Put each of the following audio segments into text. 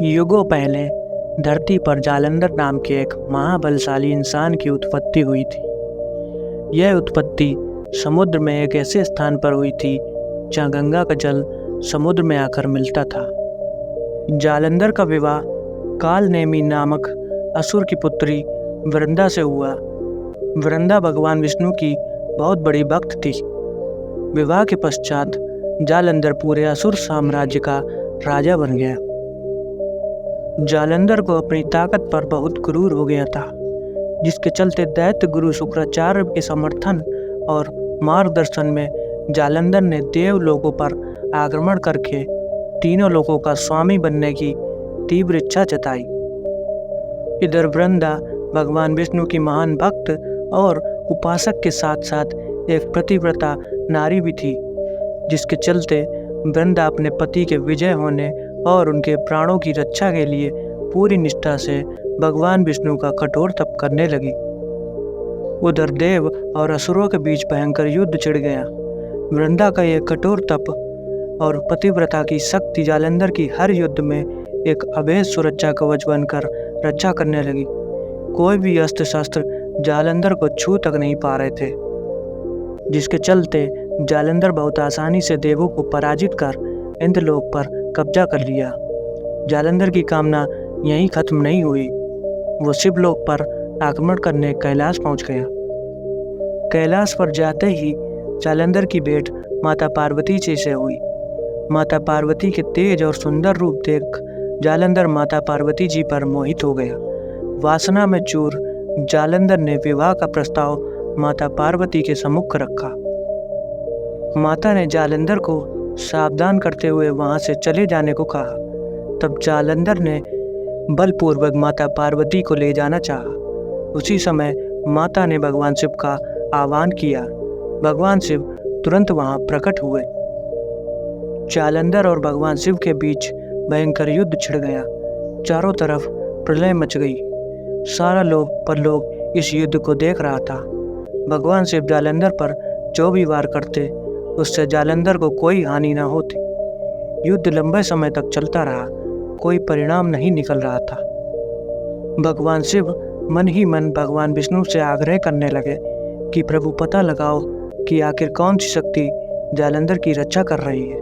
युगों पहले धरती पर जालंधर नाम के एक महाबलशाली इंसान की उत्पत्ति हुई थी। यह उत्पत्ति समुद्र में एक ऐसे स्थान पर हुई थी जहाँ गंगा का जल समुद्र में आकर मिलता था। जालंधर का विवाह कालनेमी नामक असुर की पुत्री वृंदा से हुआ। वृंदा भगवान विष्णु की बहुत बड़ी भक्त थी। विवाह के पश्चात जालंधर पूरे असुर साम्राज्य का राजा बन गया। जालंधर को अपनी ताकत पर बहुत गुरूर हो गया था, जिसके चलते दैत्य गुरु शुक्राचार्य के समर्थन और मार्गदर्शन में जालंधर ने देवलोकों पर आक्रमण करके तीनों लोकों का स्वामी बनने की तीव्र इच्छा जताई। इधर वृंदा भगवान विष्णु की महान भक्त और उपासक के साथ साथ एक पतिव्रता नारी भी थी, जिसके चलते वृंदा अपने पति के विजय होने और उनके प्राणों की रक्षा के लिए पूरी निष्ठा से भगवान विष्णु का कठोर तप करने लगी। उधर देव और असुरों के बीच भयंकर युद्ध छिड़ गया। वृंदा का यह कठोर तप और पतिव्रता की शक्ति जालंधर की हर युद्ध में एक अभेद सुरक्षा कवच बनकर रक्षा करने लगी। कोई भी अस्त्र शस्त्र जालंधर को छू तक नहीं पा रहे थे, जिसके चलते जालंधर बहुत आसानी से देवों को पराजित कर इंद्रलोक पर कब्जा कर लिया। जालंधर की कामना यहीं खत्म नहीं हुई, वो शिवलोक पर आक्रमण करने कैलाश पहुंच गया। कैलाश पर जाते ही जालंधर की भेंट माता पार्वती जी से हुई। माता पार्वती के तेज और सुंदर रूप देख जालंधर माता पार्वती जी पर मोहित हो गया। वासना में चूर जालंधर ने विवाह का प्रस्ताव माता पार्वती के सम्मुख रखा। माता ने जालंधर को सावधान करते हुए वहां से चले जाने को कहा। तब जालंधर ने बलपूर्वक माता पार्वती को ले जाना चाहा। उसी समय माता ने भगवान शिव का आह्वान किया। भगवान शिव तुरंत वहां प्रकट हुए। जालंधर और भगवान शिव के बीच भयंकर युद्ध छिड़ गया। चारों तरफ प्रलय मच गई। सारा लोक परलोक इस युद्ध को देख रहा था। भगवान शिव जालंधर पर जो भी वार करते, उससे जालंधर को कोई हानि न होती। युद्ध लंबे समय तक चलता रहा, कोई परिणाम नहीं निकल रहा था। भगवान शिव मन ही मन भगवान विष्णु से आग्रह करने लगे कि प्रभु पता लगाओ कि आखिर कौन सी शक्ति जालंधर की रक्षा कर रही है।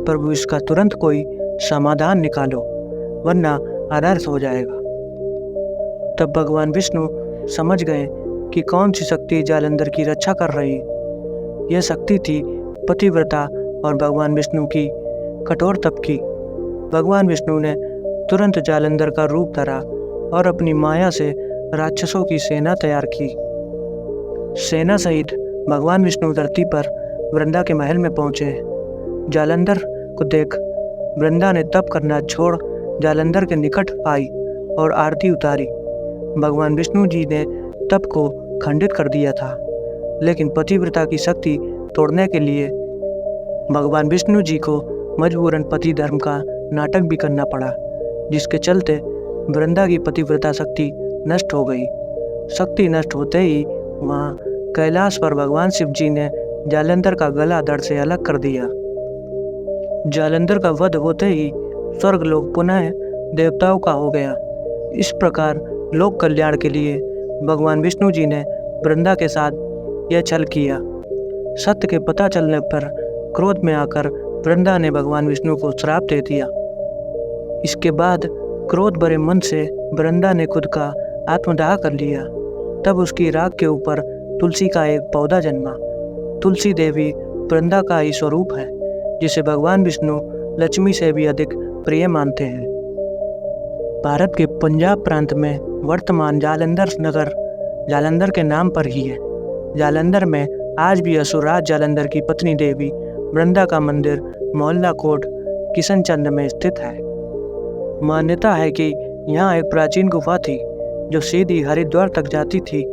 प्रभु इसका तुरंत कोई समाधान निकालो, वरना अनर्थ हो जाएगा। तब भगवान विष्णु समझ गए कि कौन सी शक्ति जालंधर की रक्षा कर रही है। यह शक्ति थी पतिव्रता और भगवान विष्णु की कठोर तप की। भगवान विष्णु ने तुरंत जालंधर का रूप धरा और अपनी माया से राक्षसों की सेना तैयार की। सेना सहित भगवान विष्णु धरती पर वृंदा के महल में पहुंचे। जालंधर को देख वृंदा ने तप करना छोड़ जालंधर के निकट आई और आरती उतारी। भगवान विष्णु जी ने तप को खंडित कर दिया था, लेकिन पतिव्रता की शक्ति तोड़ने के लिए भगवान विष्णु जी को मजबूरन पति धर्म का नाटक भी करना पड़ा, जिसके चलते वृंदा की पतिव्रता शक्ति नष्ट हो गई। शक्ति नष्ट होते ही वहाँ कैलाश पर भगवान शिव जी ने जालंधर का गला धड़ से अलग कर दिया। जालंधर का वध होते ही स्वर्गलोक पुनः देवताओं का हो गया। इस प्रकार लोक कल्याण के लिए भगवान विष्णु जी ने वृंदा के साथ यह छल किया। सत्य के पता चलने पर क्रोध में आकर वृंदा ने भगवान विष्णु को श्राप दे दिया। इसके बाद क्रोध भरे मन से वृंदा ने खुद का आत्मदाह कर लिया। तब उसकी राख के ऊपर तुलसी का एक पौधा जन्मा। तुलसी देवी वृंदा का ही स्वरूप है, जिसे भगवान विष्णु लक्ष्मी से भी अधिक प्रिय मानते हैं। भारत के पंजाब प्रांत में वर्तमान जालंधर नगर जालंधर के नाम पर ही है। जालंधर में आज भी असुरराज जालंधर की पत्नी देवी वृंदा का मंदिर मोहल्ला कोट किशनचंद में स्थित है। मान्यता है कि यहाँ एक प्राचीन गुफा थी जो सीधी हरिद्वार तक जाती थी।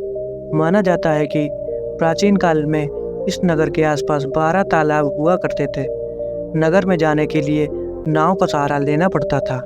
माना जाता है कि प्राचीन काल में इस नगर के आसपास 12 तालाब हुआ करते थे। नगर में जाने के लिए नाव का सहारा लेना पड़ता था।